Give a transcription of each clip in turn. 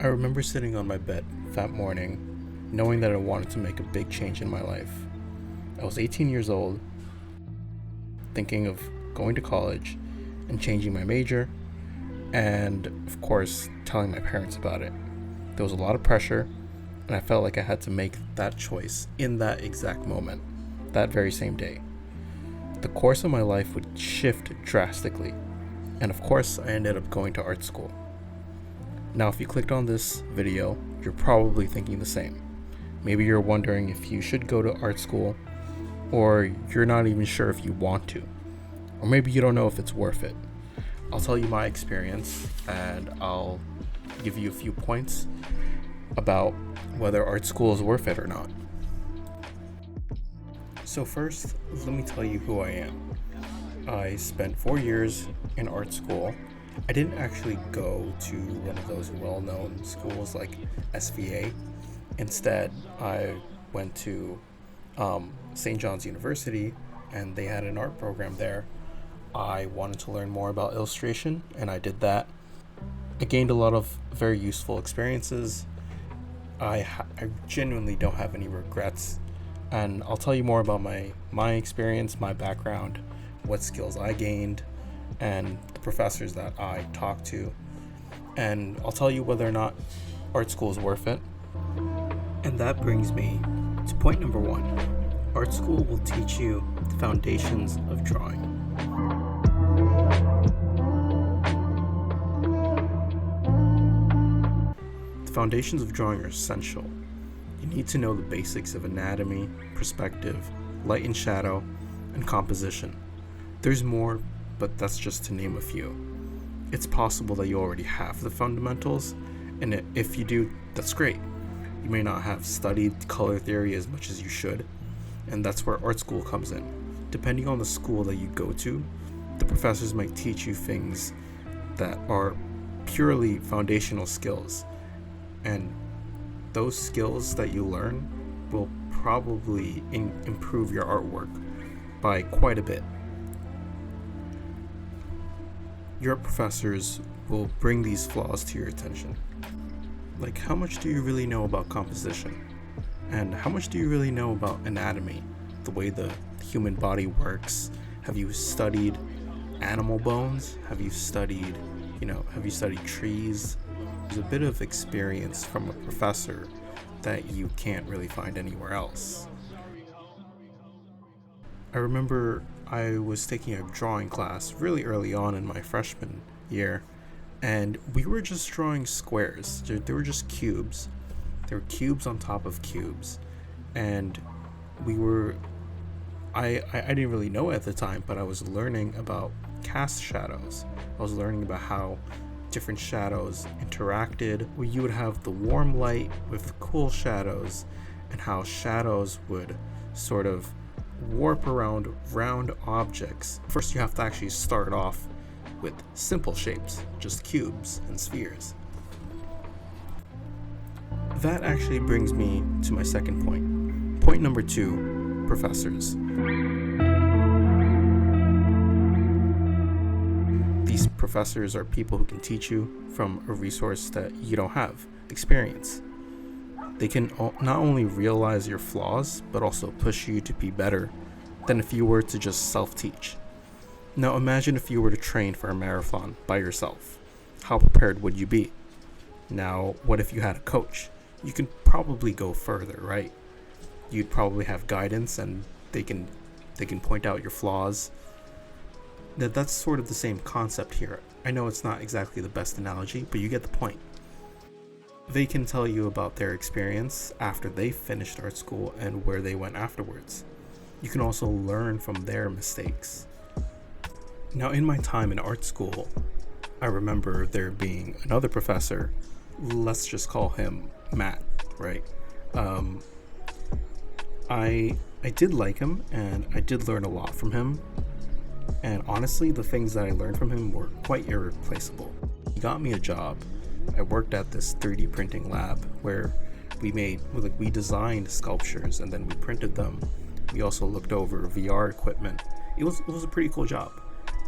I remember sitting on my bed that morning, knowing that I wanted to make a big change in my life. I was 18 years old, thinking of going to college and changing my major, and of course, telling my parents about it. There was a lot of pressure, and I felt like I had to make that choice in that exact moment, that very same day. The course of my life would shift drastically, and of course, I ended up going to art school. Now, if you clicked on this video, you're probably thinking the same. Maybe you're wondering if you should go to art school, or you're not even sure if you want to, or maybe you don't know if it's worth it. I'll tell you my experience, and I'll give you a few points about whether art school is worth it or not. So first, let me tell you who I am. I spent 4 years in art school. I didn't actually go to one of those well-known schools like SVA. Instead, I went to St. John's University, and they had an art program there. I wanted to learn more about illustration, and I did that. I gained a lot of very useful experiences. I genuinely don't have any regrets, and I'll tell you more about my experience, my background, what skills I gained, and the professors that I talked to, and I'll tell you whether or not art school is worth it. And that brings me to point number 1. Art school will teach you the foundations of drawing. The foundations of drawing are essential. You need to know the basics of anatomy, perspective, light and shadow, and composition. There's more, but that's just to name a few. It's possible that you already have the fundamentals, and if you do, that's great. You may not have studied color theory as much as you should, and that's where art school comes in. Depending on the school that you go to, the professors might teach you things that are purely foundational skills, and those skills that you learn will probably improve your artwork by quite a bit. Your professors will bring these flaws to your attention. Like, how much do you really know about composition? And how much do you really know about anatomy, the way the human body works? Have you studied animal bones? Have you studied trees? There's a bit of experience from a professor that you can't really find anywhere else. I remember I was taking a drawing class really early on in my freshman year, and we were just drawing squares. They were just cubes. There were cubes on top of cubes, and I didn't really know at the time, but I was learning about cast shadows. I was learning about how different shadows interacted, where you would have the warm light with the cool shadows, and how shadows would sort of warp around round objects. First, you have to actually start off with simple shapes, just cubes and spheres. That actually brings me to my second point. Point number 2, professors. These professors are people who can teach you from a resource that you don't have, experience. They can not only realize your flaws, but also push you to be better than if you were to just self-teach. Now imagine if you were to train for a marathon by yourself. How prepared would you be? Now, what if you had a coach? You can probably go further, right? You'd probably have guidance, and they can point out your flaws. That's sort of the same concept here. I know it's not exactly the best analogy, but you get the point. They can tell you about their experience after they finished art school and where they went afterwards. You can also learn from their mistakes. Now, in my time in art school, I remember there being another professor. Let's just call him Matt, right? I did like him, and I did learn a lot from him. And honestly, the things that I learned from him were quite irreplaceable. He got me a job. I worked at this 3D printing lab where we designed sculptures and then we printed them. We also looked over VR equipment. It was a pretty cool job.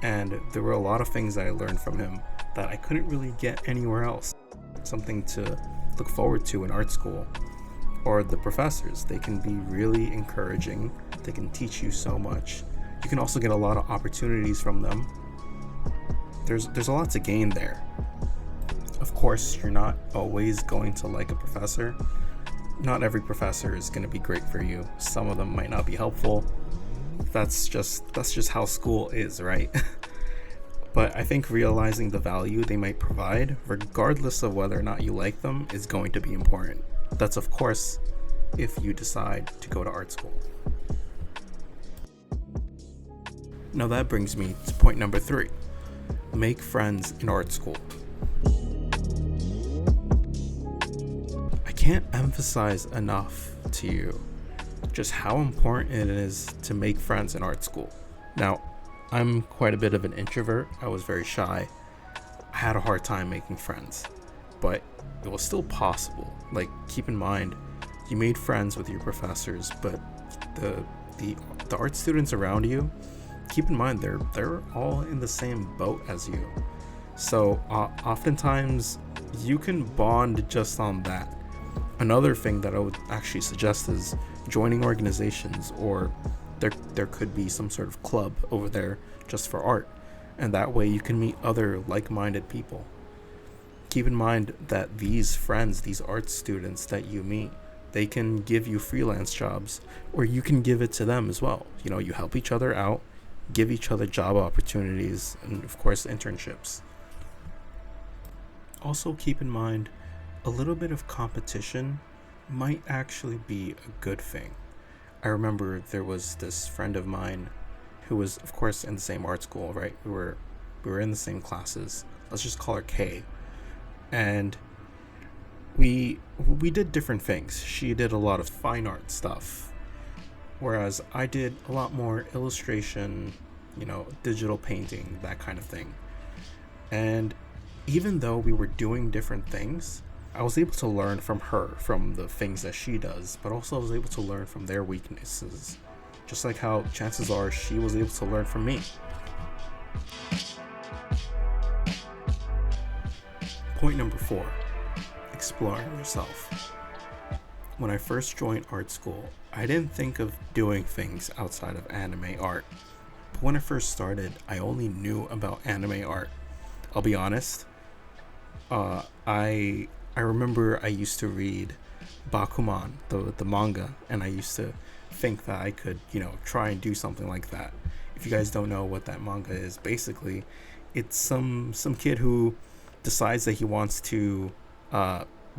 And there were a lot of things that I learned from him that I couldn't really get anywhere else. something to look forward to in art school. Or the professors, they can be really encouraging. They can teach you so much. You can also get a lot of opportunities from them. There's a lot to gain there. Of course, you're not always going to like a professor. Not every professor is going to be great for you. Some of them might not be helpful. That's just how school is, right? But I think realizing the value they might provide, regardless of whether or not you like them, is going to be important. That's, of course, if you decide to go to art school. Now that brings me to point number 3. Make friends in art school. I can't emphasize enough to you just how important it is to make friends in art school. Now, I'm quite a bit of an introvert. I was very shy. I had a hard time making friends, but it was still possible. Like, keep in mind, you made friends with your professors, but the art students around you, keep in mind they're all in the same boat as you. So oftentimes you can bond just on that. Another thing that I would actually suggest is joining organizations, or there could be some sort of club over there just for art, and that way you can meet other like-minded people. Keep in mind that these friends, these art students that you meet, they can give you freelance jobs, or you can give it to them as well. You help each other out, give each other job opportunities, and of course internships. Also keep in mind, a little bit of competition might actually be a good thing. I remember there was this friend of mine who was, of course, in the same art school, right? We were in the same classes. Let's just call her Kay. And we did different things. She did a lot of fine art stuff, whereas I did a lot more illustration, digital painting, that kind of thing. And even though we were doing different things, I was able to learn from her, from the things that she does, but also I was able to learn from their weaknesses, just like how chances are she was able to learn from me. Point number 4, exploring yourself. When I first joined art school, I didn't think of doing things outside of anime art. But when I first started, I only knew about anime art. I'll be honest, I remember I used to read Bakuman, the manga, and I used to think that I could, try and do something like that. If you guys don't know what that manga is, basically, it's some kid who decides that he wants to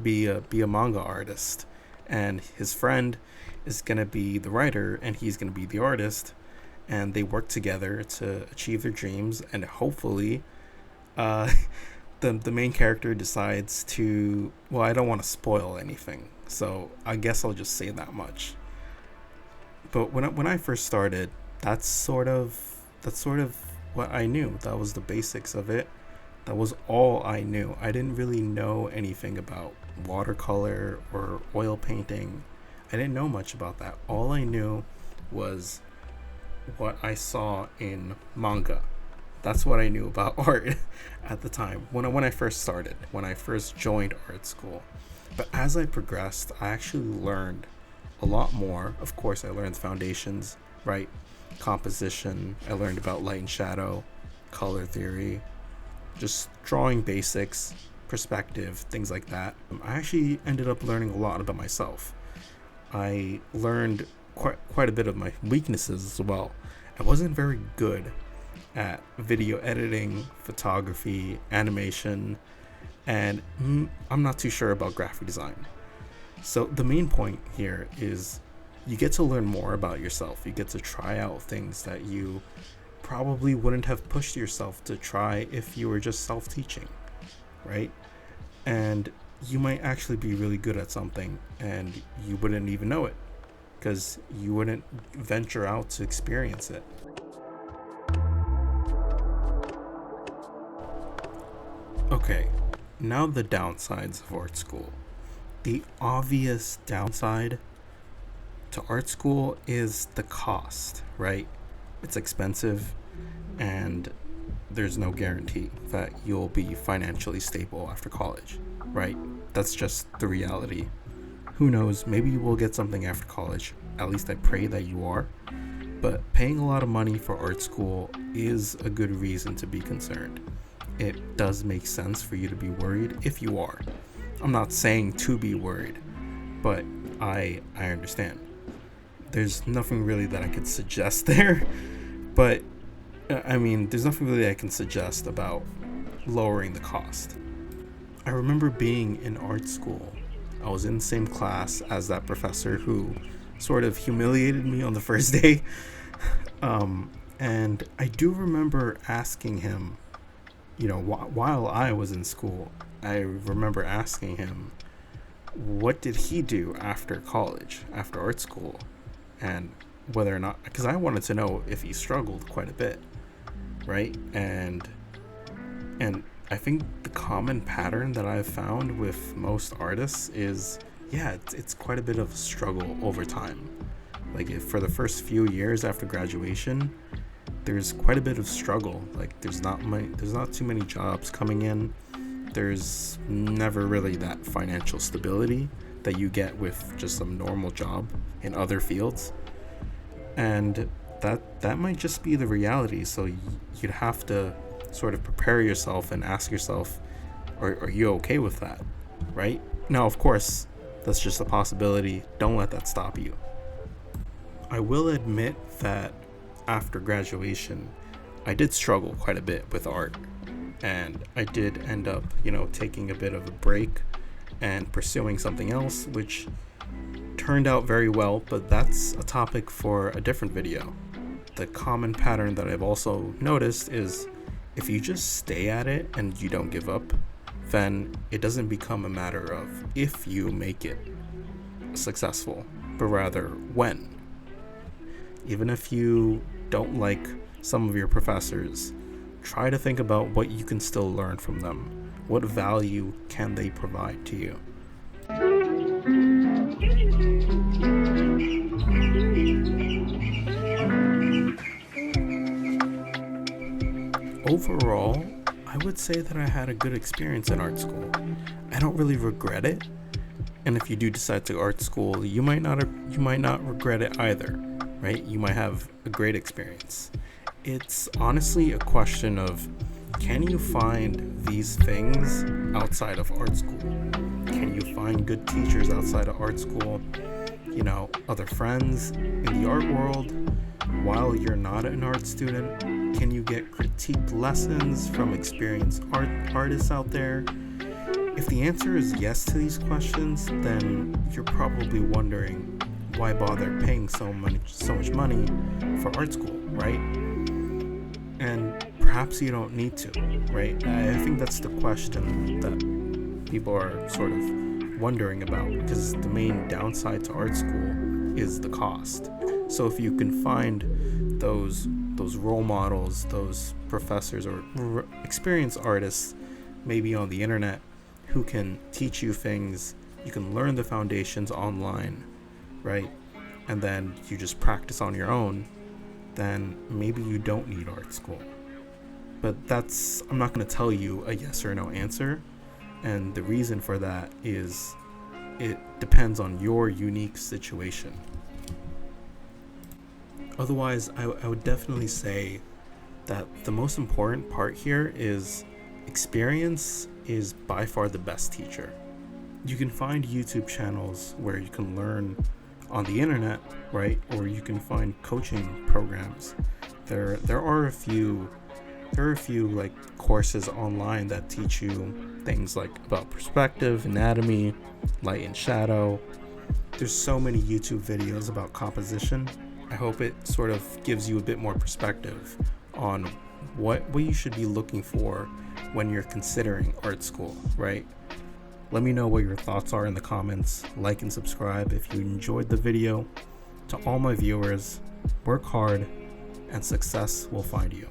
be a manga artist, and his friend is gonna be the writer, and he's gonna be the artist, and they work together to achieve their dreams, and hopefully, the main character decides to, well, I don't want to spoil anything, so I guess I'll just say that much. But when I first started, that's sort of what I knew. That was the basics of it. That was all I knew. I didn't really know anything about watercolor or oil painting. I didn't know much about that. All I knew was what I saw in manga. That's what I knew about art at the time, when I first started, when I first joined art school. But as I progressed, I actually learned a lot more. Of course, I learned foundations, right? Composition. I learned about light and shadow, color theory, just drawing basics, perspective, things like that. I actually ended up learning a lot about myself. I learned quite a bit of my weaknesses as well. I wasn't very good at video editing, photography, animation, and I'm not too sure about graphic design. So the main point here is you get to learn more about yourself. You get to try out things that you probably wouldn't have pushed yourself to try if you were just self-teaching, right? And you might actually be really good at something and you wouldn't even know it because you wouldn't venture out to experience it. Okay, now the downsides of art school. The obvious downside to art school is the cost, right? It's expensive, and there's no guarantee that you'll be financially stable after college, right? That's just the reality. Who knows, maybe you will get something after college. At least I pray that you are. But paying a lot of money for art school is a good reason to be concerned. It does make sense for you to be worried if you are. I'm not saying to be worried, but I understand. There's nothing really that I could suggest there, but there's nothing really I can suggest about lowering the cost. I remember being in art school. I was in the same class as that professor who sort of humiliated me on the first day. And I do remember asking him, while I was in school, I remember asking him, what did he do after college, after art school? And whether or not, because I wanted to know if he struggled quite a bit, right? And I think the common pattern that I've found with most artists is, it's quite a bit of a struggle over time. Like if for the first few years after graduation, there's quite a bit of struggle. Like there's not too many jobs coming in. There's never really that financial stability that you get with just a normal job in other fields. And that might just be the reality. So you'd have to sort of prepare yourself and ask yourself, are you okay with that, right? Now, of course, that's just a possibility. Don't let that stop you. I will admit that after graduation, I did struggle quite a bit with art. And I did end up, taking a bit of a break and pursuing something else, which turned out very well, but that's a topic for a different video. The common pattern that I've also noticed is if you just stay at it and you don't give up, then it doesn't become a matter of if you make it successful, but rather when. Even if you don't like some of your professors, try to think about what you can still learn from them. What value can they provide to you? Overall, I would say that I had a good experience in art school. I don't really regret it. And if you do decide to art school, you might not regret it either, right? You might have a great experience. It's honestly a question of, can you find these things outside of art school? Can you find good teachers outside of art school? Other friends in the art world while you're not an art student? Can you get critiqued lessons from experienced artists out there? If the answer is yes to these questions, then you're probably wondering why bother paying so much money for art school, right? And perhaps you don't need to, right? I think that's the question that people are sort of wondering about, because the main downside to art school is the cost. So if you can find those role models, those professors or experienced artists, maybe on the internet, who can teach you things, you can learn the foundations online, right? And then you just practice on your own, then maybe you don't need art school. But I'm not going to tell you a yes or no answer. And the reason for that is it depends on your unique situation. Otherwise, I would definitely say that the most important part here is experience is by far the best teacher. You can find YouTube channels where you can learn on the internet, right? Or you can find coaching programs. There are a few like courses online that teach you things like about perspective, anatomy, light and shadow. There's so many YouTube videos about composition. I hope it sort of gives you a bit more perspective on what you should be looking for when you're considering art school, right? Let me know what your thoughts are in the comments. Like and subscribe if you enjoyed the video. To all my viewers, work hard and success will find you.